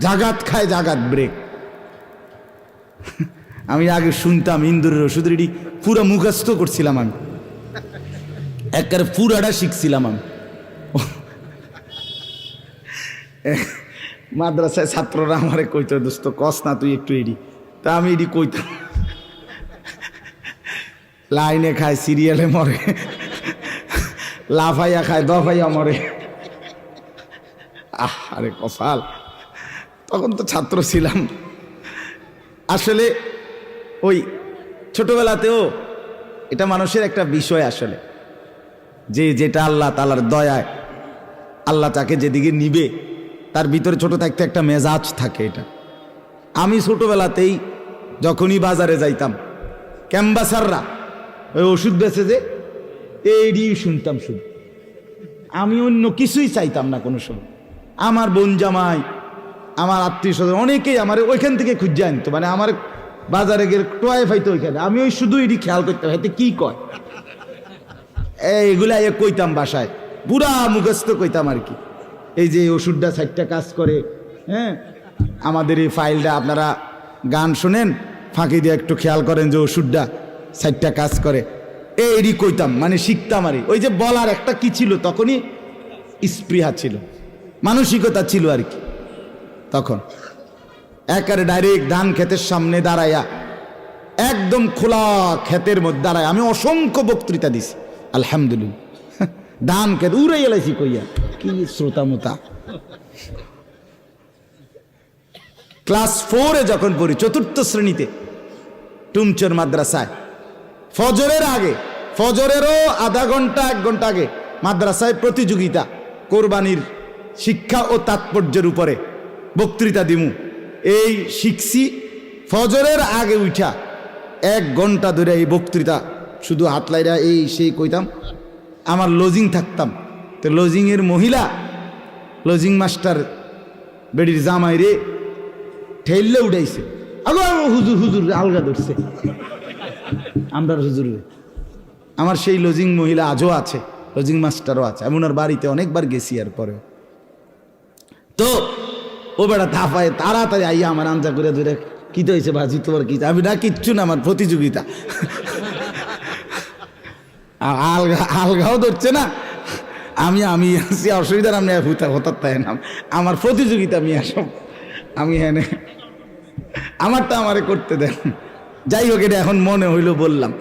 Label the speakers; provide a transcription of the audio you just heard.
Speaker 1: জাগাত খায় জাগাত ব্রেক। আমি আগে শুনতাম ইন্দুরের ওষুধের এটি পুরো মুখস্থ করছিলাম, আমি একবারে পুরাটা শিখছিলাম। আমি মাদ্রাসায় ছাত্ররা আমারে কইতো, দোস্ত কস না তুই একটু এডি, তা আমি এডি কইতাম। লাইনে খায়, সিরিয়ালে মরে, লাফাইয়া খায়, দফাইয়া মরে। আরে কপাল, তখন তো ছাত্র ছিলাম। আসলে ওই ছোটবেলাতেও এটা মানুষের একটা বিষয় আসলে, যে যেটা আল্লাহ তাআলার দয়ায় আল্লাহ তাকে যেদিকে নিবে তার ভিতরে ছোট থাকতে একটা মেজাজ থাকে। এটা আমি ছোটবেলাতেই যখনই বাজারে যাইতাম, ক্যাম্বাসাররা ওই ওষুধ বেচে যে এইডি শুনতাম শুধু, আমি অন্য কিছুই চাইতাম না কোনো সময়। আমার বোন জামাই, আমার আত্মীয় স্বজন অনেকেই আমার ওইখান থেকে খুঁজে আনতো, মানে আমার বাজারে গেলে টোয়াই ফাইতো ওইখানে, আমি ওই শুধু এটি খেয়াল করতাম হাতে কি কয়, এইগুলা কইতাম বাসায়, পুরা মুখস্থ কইতাম আর কি। এই যে ওষুধটা 60টা কাজ করে, হ্যাঁ আমাদের এই ফাইলটা আপনারা গান শোনেন, ফাঁকি দিয়ে একটু খেয়াল করেন যে ওষুধটা 60টা কাজ করে, এইডি কইতাম, মানে শিখতাম আর। ওই যে বলার একটা কি ছিল, তখনই স্পৃহা ছিল, মানসিকতা ছিল আর কি। তখন একেবারে ডাইরেক্ট ধান ক্ষেতের সামনে দাঁড়াইয়া, একদম খোলা ক্ষেতের মধ্যে দাঁড়ায় আমি অসংখ্য বক্তৃতা দিছি, আলহামদুলিল্লাহ। ধান ক্ষেত উড়ে এলাইছি কইয়া, কি শ্রোতামতা। ক্লাস 4-এ যখন পড়ি, 4র্থ শ্রেণীতে, টুমচর মাদ্রাসায়, ফজরের আগে, ফজরেরও আধা ঘন্টা 1 ঘন্টা আগে মাদ্রাসায় প্রতিযোগিতা, কোরবানির শিক্ষা ও তাৎপর্যের উপরে বক্তৃতা দিমু। এই শিখছি ফজরের আগে উঠা 1 ঘন্টা ধরে এই বক্তৃতা, শুধু হাতলাইরা এই সেই কইতাম। আমার লজিং থাকতাম, তো লজিংয়ের মহিলা, লজিং মাস্টার বেডির জামাই রে ঠেললে উঠাইছে, আগো হুজুর হুজুর আলগা ধরছে আমরা হুজুর। আমার সেই লজিং মহিলা আজও আছে, লজিং মাস্টারও আছে, আমি ওনার বাড়িতে অনেকবার গেছি। আর পরেও তো ও বেড়া থাপায় তাড়াতাড়ি আইয়া আমার আঞ্জা করে ধরে, কি তো হয়েছে বাজি তোমার, কি? আমি না কিচ্ছু না, আমার প্রতিযোগিতা। আলগাও ধরছে না, আমি আসি, অসুবিধা আমি হঠাৎ তাই না, আমার প্রতিযোগিতা আমি আসব, আমি হ্যাঁ আমারটা আমারে করতে দেন। যাই হোক, এটা এখন মনে হইলো বললাম।